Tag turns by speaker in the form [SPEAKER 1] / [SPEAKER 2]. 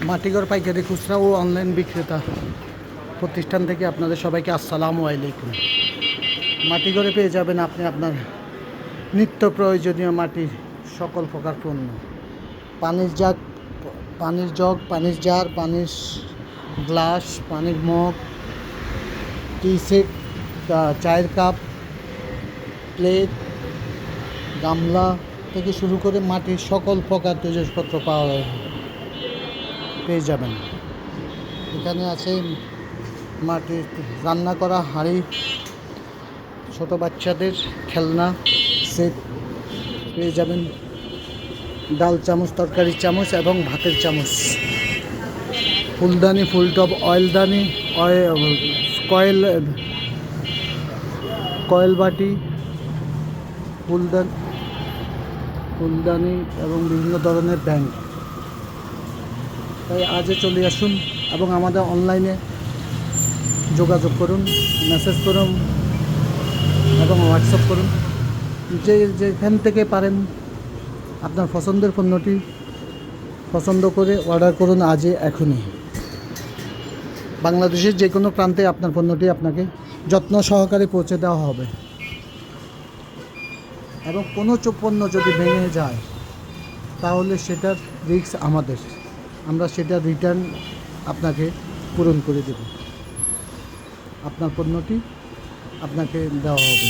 [SPEAKER 1] মাটিঘর পাইকারি খুচরা ও অনলাইন বিক্রেতা প্রতিষ্ঠান থেকে আপনাদের সবাইকে আসসালামু আলাইকুম। মাটিঘরে পেয়ে যাবেন আপনি আপনার নিত্য প্রয়োজনীয় মাটির সকল প্রকার পণ্য, পানির জগ, পানির জার, পানির গ্লাস, পানির মগ, টি সেট, চায়ের কাপ, প্লেট, গামলা থেকে শুরু করে মাটির সকল প্রকার জিনিসপত্র পেয়ে যাবেন। এখানে আছে মাটির রান্না করা হাঁড়ি, ছোট বাচ্চাদের খেলনা সেট পেয়ে যাবেন, ডাল চামচ, তরকারি চামচ এবং ভাতের চামচ, ফুলদানি, ফুলটব, অয়েলদানি, কয়েল বাটি, ফুলদানি এবং বিভিন্ন ধরনের ব্যাংক। তাই আজই চলে আসুন এবং আমাদের অনলাইনে যোগাযোগ করুন, মেসেজ করুন এবং হোয়াটসঅ্যাপ করুন। যেখান থেকে পারেন আপনার পছন্দের পণ্যটি পছন্দ করে অর্ডার করুন আজই, এখনই। বাংলাদেশের যে কোনো প্রান্তে আপনার পণ্যটি আপনাকে যত্ন সহকারে পৌঁছে দেওয়া হবে এবং কোনো পণ্য যদি ভেঙে যায় তাহলে সেটার রিস্ক আমাদের, আমরা সেটা রিটার্ন আপনাকে পূরণ করে দেব, আপনার পণ্যটি আপনাকে দেওয়া হবে।